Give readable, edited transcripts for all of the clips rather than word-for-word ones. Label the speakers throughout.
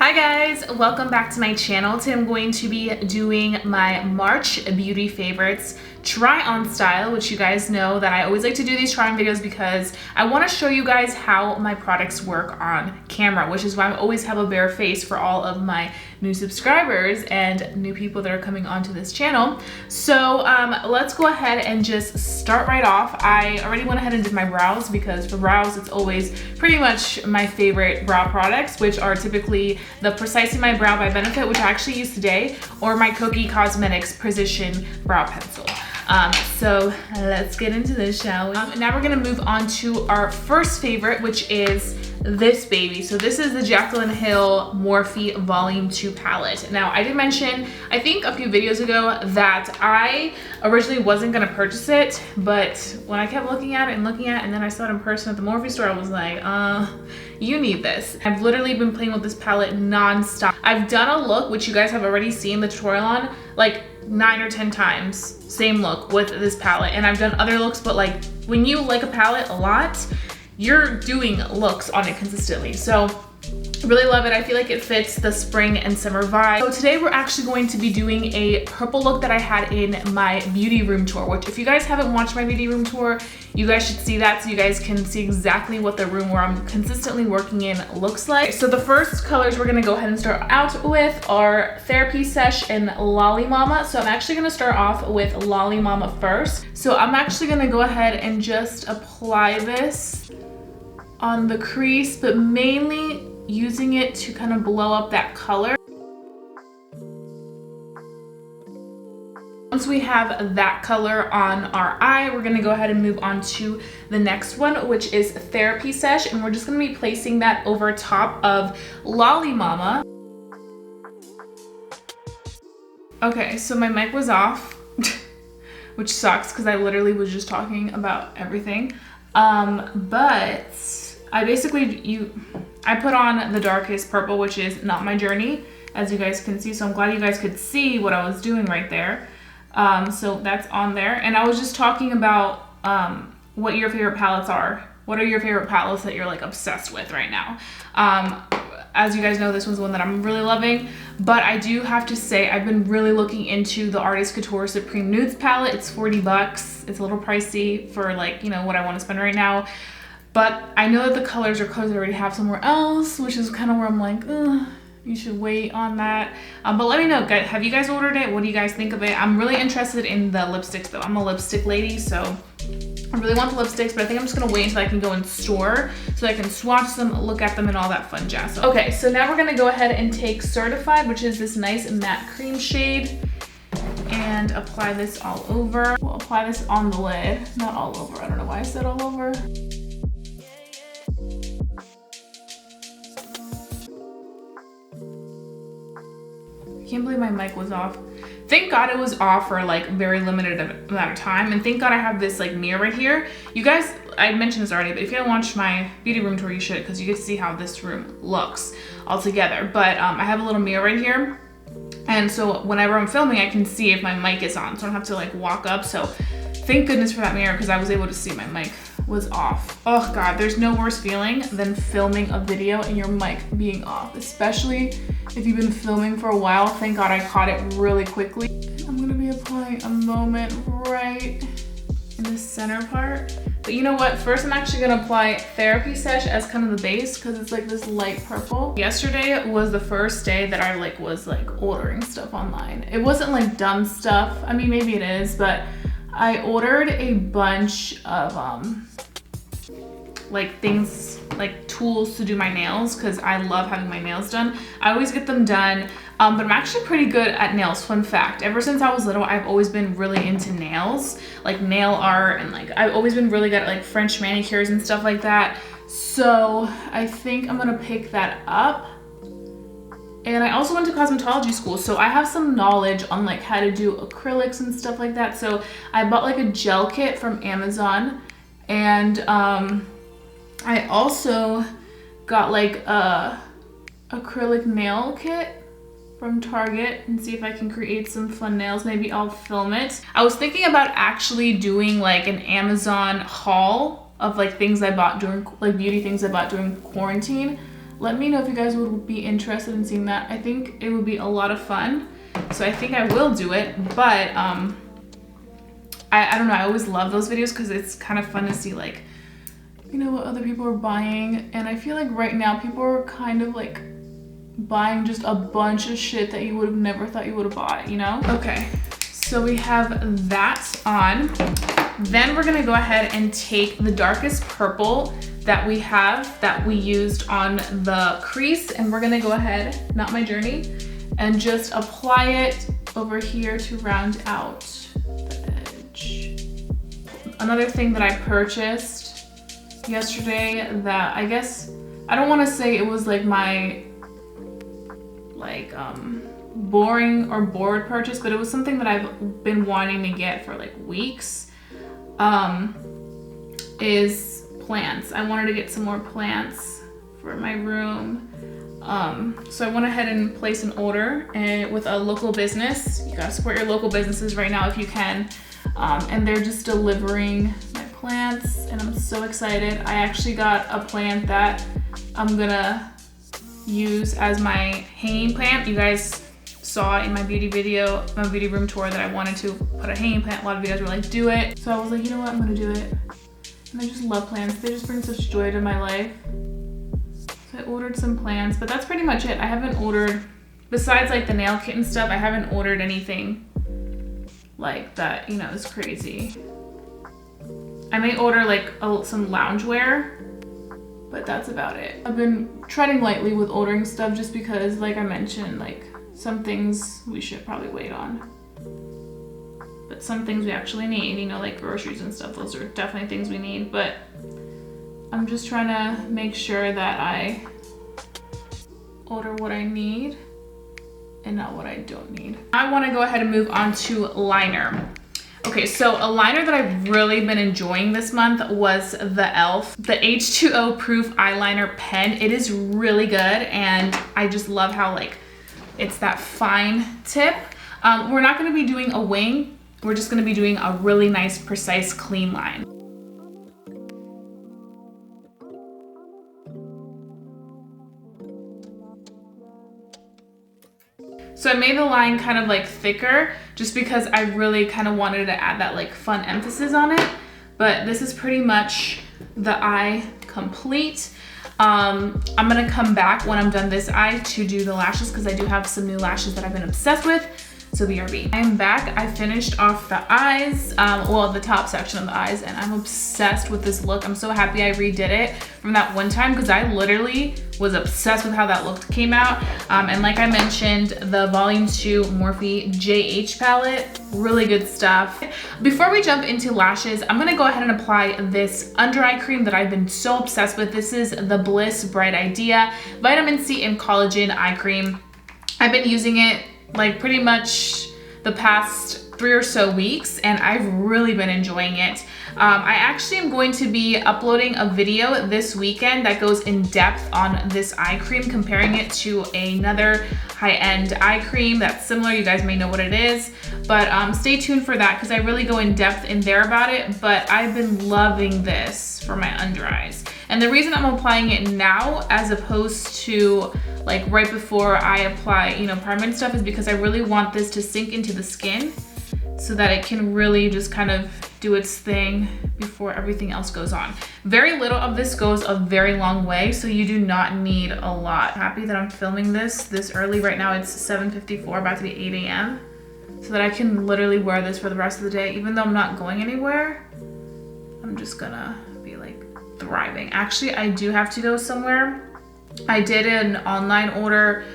Speaker 1: Hi guys, welcome back to my channel. Today I'm going to be doing my March beauty favorites try on style, which you guys know that I always like to do these try on videos because I want to show you guys how my products work on camera, which is why I always have a bare face for all of my new subscribers and new people that are coming onto this channel. So let's go ahead and just start right off. I already went ahead and did my brows because for brows it's always pretty much my favorite brow products, which are typically the Precisely My Brow by Benefit, which I actually used today, or my Kokie Cosmetics Precision Brow Pencil. So let's get into this, shall we? Now we're gonna move on to our first favorite, which is this baby. So this is the Jaclyn Hill Morphe Volume 2 palette. Now I did mention, I think a few videos ago, that I originally wasn't gonna purchase it, but when I kept looking at it and then I saw it in person at the Morphe store, I was like, you need this. I've literally been playing with this palette non-stop. I've done a look, which you guys have already seen the tutorial on, like 9 or 10 times, same look with this palette. And I've done other looks, but like when you like a palette a lot, you're doing looks on it consistently. So I really love it. I feel like it fits the spring and summer vibe. So today we're actually going to be doing a purple look that I had in my beauty room tour, which if you guys haven't watched my beauty room tour, you guys should see that so you guys can see exactly what the room where I'm consistently working in looks like. So the first colors we're gonna go ahead and start out with are Therapy Sesh and Lolly Mama. So I'm actually gonna start off with Lolly Mama first. So I'm actually gonna go ahead and just apply this on the crease, but mainly using it to kind of blow up that color. Once we have that color on our eye, we're gonna go ahead and move on to the next one, which is Therapy Sesh, and we're just gonna be placing that over top of Lolly Mama. Okay, so my mic was off, which sucks because I literally was just talking about everything. But I basically, I put on the darkest purple, which is Not My Journey, as you guys can see. So I'm glad you guys could see what I was doing right there. So that's on there. And I was just talking about what your favorite palettes are. What are your favorite palettes that you're like obsessed with right now? As you guys know, this one's the one that I'm really loving. But I do have to say, I've been really looking into the Artist Couture Supreme Nudes palette. It's 40 bucks. It's a little pricey for like, you know, what I want to spend right now. But I know that the colors are colors I already have somewhere else, which is kind of where I'm like, you should wait on that. But let me know, guys, have you guys ordered it? What do you guys think of it? I'm really interested in the lipsticks though. I'm a lipstick lady, so I really want the lipsticks, but I think I'm just gonna wait until I can go in store so I can swatch them, look at them, and all that fun jazz. Okay, so now we're gonna go ahead and take Certified, which is this nice matte cream shade, and apply this all over. We'll apply this on the lid, not all over. I don't know why I said all over. I can't believe my mic was off. Thank God it was off for like very limited amount of time, and thank God I have this like mirror right here. You guys, I mentioned this already, but if you haven't watched my beauty room tour, you should, because you get to see how this room looks all together. But I have a little mirror right here, and so whenever I'm filming, I can see if my mic is on, so I don't have to like walk up. So thank goodness for that mirror, because I was able to see my mic was off. Oh God, there's no worse feeling than filming a video and your mic being off, especially if you've been filming for a while. Thank God I caught it really quickly. I'm gonna be applying a moment right in the center part. But you know what? First, I'm actually gonna apply Therapy Sesh as kind of the base because it's like this light purple. Yesterday was the first day that I was ordering stuff online. It wasn't like dumb stuff. I mean, maybe it is, but I ordered a bunch of like things, like tools to do my nails, because I love having my nails done. I always get them done, but I'm actually pretty good at nails. Fun fact, ever since I was little, I've always been really into nails, like nail art, and like I've always been really good at like French manicures and stuff like that. So I think I'm gonna pick that up. And I also went to cosmetology school, so I have some knowledge on like how to do acrylics and stuff like that. So I bought like a gel kit from Amazon, and I also got like a acrylic nail kit from Target, and see if I can create some fun nails. Maybe I'll film it. I was thinking about actually doing like an Amazon haul of like things I bought during, like beauty things I bought during quarantine. Let me know if you guys would be interested in seeing that. I think it would be a lot of fun. So I think I will do it, but I don't know, I always love those videos because it's kind of fun to see like, you know, what other people are buying. And I feel like right now people are kind of like buying just a bunch of shit that you would have never thought you would have bought, you know? Okay, so we have that on. Then we're gonna go ahead and take the darkest purple that we have that we used on the crease, and we're gonna go ahead, Not My Journey, and just apply it over here to round out the edge. Another thing that I purchased yesterday that I guess, I don't wanna say it was like my boring or bored purchase, but it was something that I've been wanting to get for like weeks, is plants. I wanted to get some more plants for my room. So I went ahead and placed an order with a local business. You gotta support your local businesses right now if you can. And they're just delivering my plants and I'm so excited. I actually got a plant that I'm gonna use as my hanging plant. You guys saw in my beauty video, my beauty room tour, that I wanted to put a hanging plant. A lot of you guys were like, do it. So I was like, you know what, I'm gonna do it. And I just love plants. They just bring such joy to my life. So I ordered some plants, but that's pretty much it. I haven't ordered, besides like the nail kit and stuff, I haven't ordered anything like that, you know, is crazy. I may order like some loungewear, but that's about it. I've been treading lightly with ordering stuff just because, like I mentioned, like some things we should probably wait on. But some things we actually need, you know, like groceries and stuff. Those are definitely things we need, but I'm just trying to make sure that I order what I need and not what I don't need. I want to go ahead and move on to liner. Okay, so a liner that I've really been enjoying this month was the e.l.f. the H2O proof eyeliner pen. It is really good and I just love how like it's that fine tip. We're not going to be doing a wing. We're just going to be doing a really nice, precise, clean line. So I made the line kind of like thicker just because I really kind of wanted to add that like fun emphasis on it. But this is pretty much the eye complete. I'm gonna come back when I'm done this eye to do the lashes because I do have some new lashes that I've been obsessed with. So BRB. I'm back. I finished off the eyes, well, the top section of the eyes, and I'm obsessed with this look. I'm so happy I redid it from that one time because I literally was obsessed with how that look came out. And like I mentioned, the Volume 2 Morphe JH palette, really good stuff. Before we jump into lashes, I'm gonna go ahead and apply this under eye cream that I've been so obsessed with. This is the Bliss Bright Idea Vitamin C and Collagen Eye Cream. I've been using it like pretty much the past 3 or so weeks and I've really been enjoying it. I actually am going to be uploading a video this weekend that goes in depth on this eye cream, comparing it to another high-end eye cream that's similar. You guys may know what it is, but stay tuned for that because I really go in depth in there about it. But I've been loving this for my under eyes. And the reason I'm applying it now as opposed to like right before I apply, you know, primer and stuff is because I really want this to sink into the skin so that it can really just kind of do its thing before everything else goes on. Very little of this goes a very long way, so you do not need a lot. Happy that I'm filming this early. Right now it's 7:54, about to be 8 a.m. so that I can literally wear this for the rest of the day. Even though I'm not going anywhere, I'm just gonna be like thriving. Actually, I do have to go somewhere. I did an online order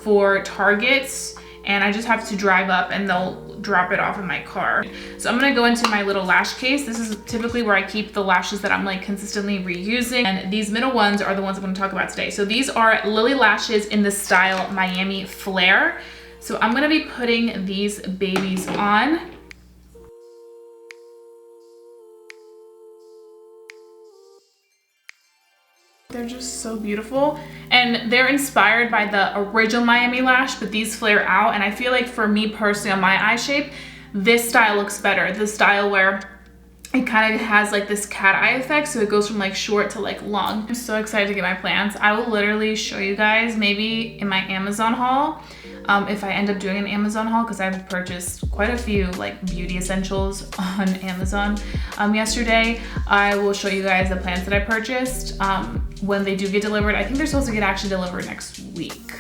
Speaker 1: for Target and I just have to drive up and they'll drop it off in my car. So I'm gonna go into my little lash case. This is typically where I keep the lashes that I'm like consistently reusing. And these middle ones are the ones I'm gonna talk about today. So these are Lilly lashes in the style Miami Flare. So I'm gonna be putting these babies on. They're just so beautiful and they're inspired by the original Miami lash, but these flare out. And I feel like for me personally on my eye shape, this style looks better. The style where it kind of has like this cat eye effect, so it goes from like short to like long. I'm so excited to get my plants. I will literally show you guys maybe in my Amazon haul, if I end up doing an Amazon haul, because I've purchased quite a few like beauty essentials on Amazon yesterday. I will show you guys the plants that I purchased when they do get delivered. I think they're supposed to get actually delivered next week,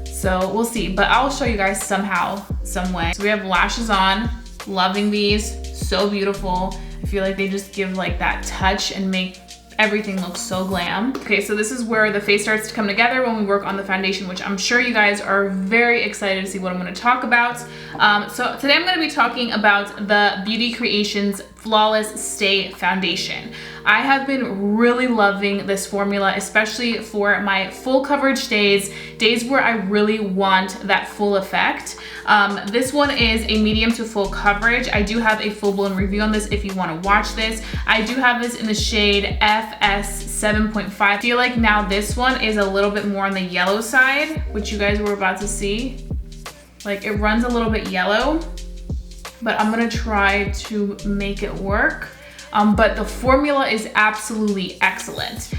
Speaker 1: so we'll see, but I'll show you guys somehow, some way. So we have lashes on. Loving these, so beautiful. I feel like they just give like that touch and make everything look so glam. Okay, so this is where the face starts to come together when we work on the foundation, which I'm sure you guys are very excited to see what I'm gonna talk about. So today I'm gonna be talking about the Beauty Creations Flawless Stay Foundation. I have been really loving this formula, especially for my full coverage days where I really want that full effect. This one is a medium to full coverage. I do have a full-blown review on this if you want to watch this. I do have this in the shade FS 7.5. I feel like now this one is a little bit more on the yellow side, which you guys were about to see. Like, it runs a little bit yellow, but I'm gonna try to make it work. But the formula is absolutely excellent.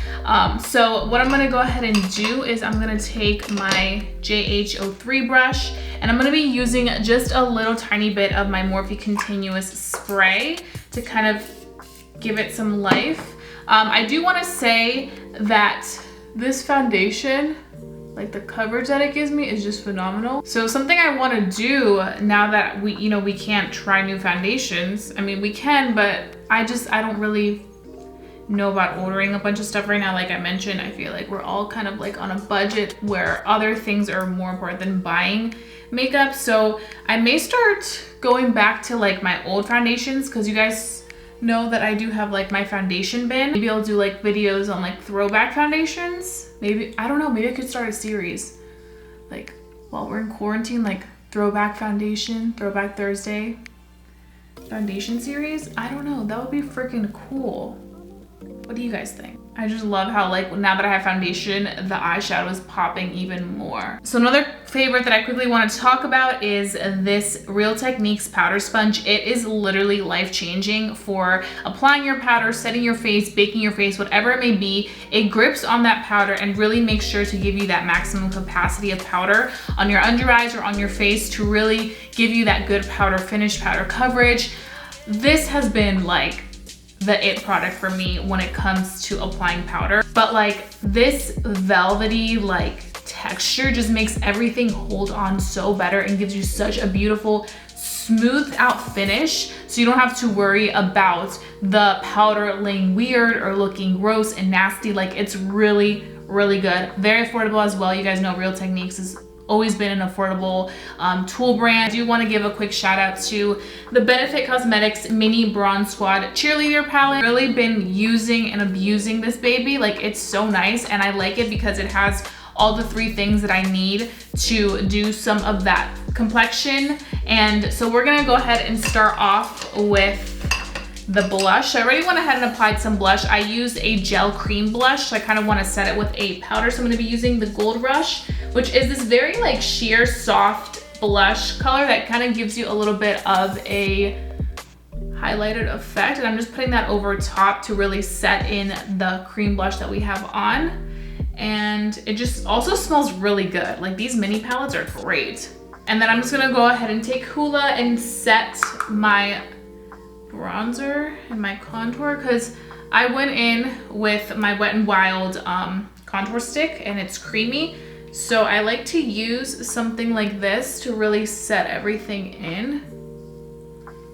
Speaker 1: So what I'm gonna go ahead and do is I'm gonna take my JH03 brush, and I'm gonna be using just a little tiny bit of my Morphe Continuous Spray to kind of give it some life. I do wanna say that this foundation, like the coverage that it gives me, is just phenomenal. So something I want to do now that we can't try new foundations. I mean, we can, but I don't really know about ordering a bunch of stuff right now. Like I mentioned, I feel like we're all kind of like on a budget where other things are more important than buying makeup. So I may start going back to like my old foundations, because you guys know that I do have like my foundation bin. Maybe I'll do like videos on like throwback foundations. Maybe, I don't know, maybe I could start a series like while we're in quarantine, like throwback foundation, throwback Thursday foundation series. I don't know, that would be freaking cool. What do you guys think? I just love how like now that I have foundation, the eyeshadow is popping even more. So another favorite that I quickly want to talk about is this Real Techniques powder sponge. It is literally life-changing for applying your powder, setting your face, baking your face, whatever it may be. It grips on that powder and really makes sure to give you that maximum capacity of powder on your under eyes or on your face to really give you that good powder finish, powder coverage. This has been like the it product for me when it comes to applying powder. But like this velvety like texture just makes everything hold on so better and gives you such a beautiful smoothed out finish, so you don't have to worry about the powder laying weird or looking gross and nasty. Like, it's really, really good. Very affordable as well. You guys know Real Techniques is always been an affordable tool brand. I do want to give a quick shout out to the Benefit Cosmetics Mini Bronze Squad Cheerleader Palette. Really been using and abusing this baby. Like, it's so nice, and I like it because it has all the 3 things that I need to do some of that complexion. And so we're gonna go ahead and start off with the blush. I already went ahead and applied some blush. I used a gel cream blush, so I kind of want to set it with a powder. So I'm going to be using the Gold Rush, which is this very like sheer soft blush color that kind of gives you a little bit of a highlighted effect. And I'm just putting that over top to really set in the cream blush that we have on. And it just also smells really good. Like, these mini palettes are great. And then I'm just going to go ahead and take Hoola and set my bronzer and my contour, because I went in with my Wet n Wild contour stick and it's creamy, so I like to use something like this to really set everything in,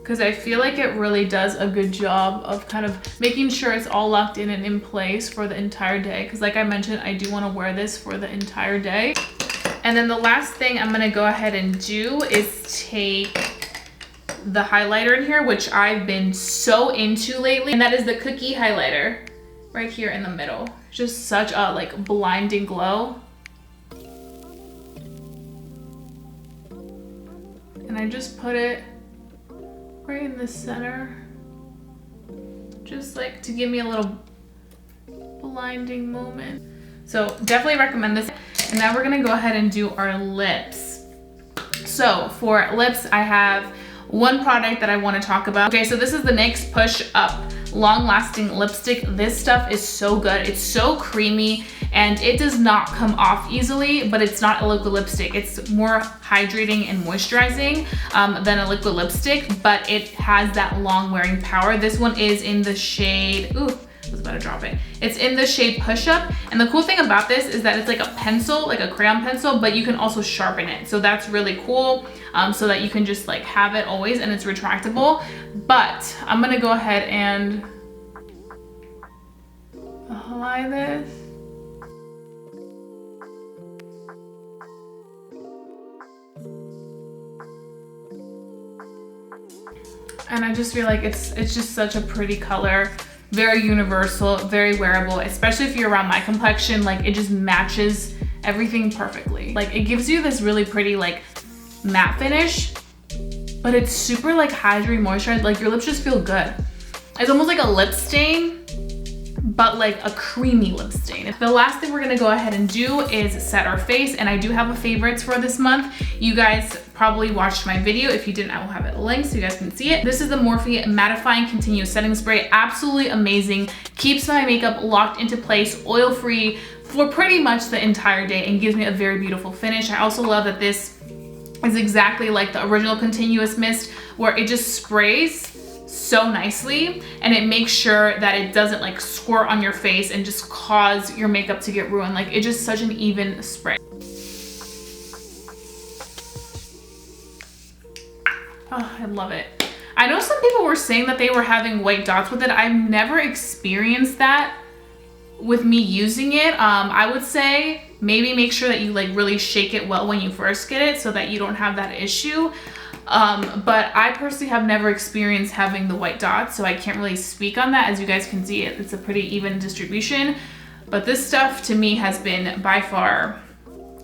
Speaker 1: because I feel like it really does a good job of kind of making sure it's all locked in and in place for the entire day, because like I mentioned, I do want to wear this for the entire day. And then the last thing I'm going to go ahead and do is take the highlighter in here, which I've been so into lately, and that is the Cookie highlighter right here in the middle. Just such a like blinding glow. And I just put it right in the center, just like to give me a little blinding moment. So definitely recommend this. And now we're gonna go ahead and do our lips. So for lips, I have one product that I want to talk about. Okay, so this is the NYX Push Up Long Lasting Lipstick. This stuff is so good. It's so creamy and it does not come off easily, but it's not a liquid lipstick. It's more hydrating and moisturizing than a liquid lipstick, but it has that long wearing power. This one is in the shade, ooh, I was about to drop it. It's in the shade Push Up. And the cool thing about this is that it's like a pencil, like a crayon pencil, but you can also sharpen it. So that's really cool. So that you can just like have it always and it's retractable. But I'm gonna go ahead and apply this. And I just feel like it's just such a pretty color. Very universal, very wearable, especially if you're around my complexion. Like it just matches everything perfectly. Like it gives you this really pretty like matte finish, but it's super like hydrating, moisturized. Like your lips just feel good. It's almost like a lip stain, but like a creamy lip stain. The last thing we're gonna go ahead and do is set our face, and I do have a favorites for this month. You guys probably watched my video. If you didn't, I will have it linked so you guys can see it. This is the Morphe Mattifying Continuous Setting Spray. Absolutely amazing. Keeps my makeup locked into place, oil-free for pretty much the entire day and gives me a very beautiful finish. I also love that this is exactly like the original Continuous Mist, where it just sprays so nicely and it makes sure that it doesn't like squirt on your face and just cause your makeup to get ruined. Like it's just such an even spray. Oh, I love it. I know some people were saying that they were having white dots with it. I've never experienced that with me using it. I would say maybe make sure that you like really shake it well when you first get it so that you don't have that issue. But I personally have never experienced having the white dots, so I can't really speak on that. As you guys can see, it's a pretty even distribution. But this stuff to me has been by far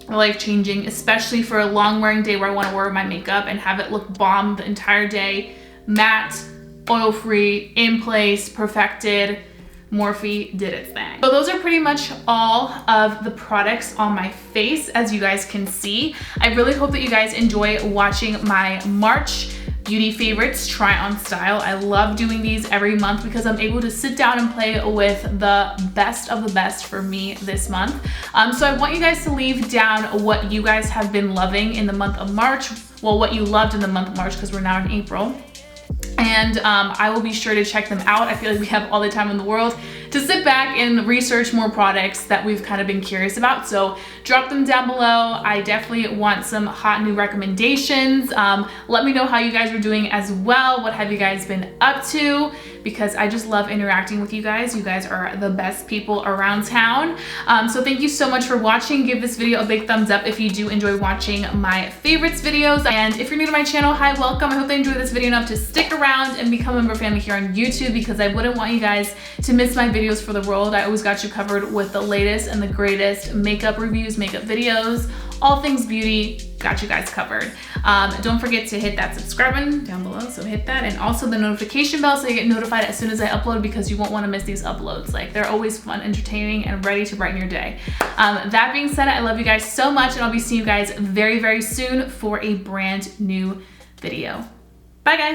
Speaker 1: life-changing, especially for a long wearing day where I want to wear my makeup and have it look bomb the entire day. Matte, oil-free, in place, perfected. Morphe did its thing. So those are pretty much all of the products on my face, as you guys can see. I really hope that you guys enjoy watching my March beauty favorites try on style. I love doing these every month because I'm able to sit down and play with the best of the best for me this month. So I want you guys to leave down what you guys have been loving in the month of March. Well, what you loved in the month of March, because we're now in April. And I will be sure to check them out. I feel like we have all the time in the world to sit back and research more products that we've kind of been curious about. So drop them down below. I definitely want some hot new recommendations. Let me know how you guys are doing as well. What have you guys been up to? Because I just love interacting with you guys. You guys are the best people around town. So thank you so much for watching. Give this video a big thumbs up if you do enjoy watching my favorites videos. And if you're new to my channel, hi, welcome. I hope they enjoyed this video enough to stick around and become a member family here on YouTube, because I wouldn't want you guys to miss my videos for the world. I always got you covered with the latest and the greatest makeup reviews, makeup videos, all things beauty. Got you guys covered. Don't forget to hit that subscribe button down below, so hit that, and also the notification bell so you get notified as soon as I upload, because you won't want to miss these uploads. Like, they're always fun, entertaining, and ready to brighten your day. That being said, I love you guys so much, and I'll be seeing you guys very, very soon for a brand new video. Bye guys.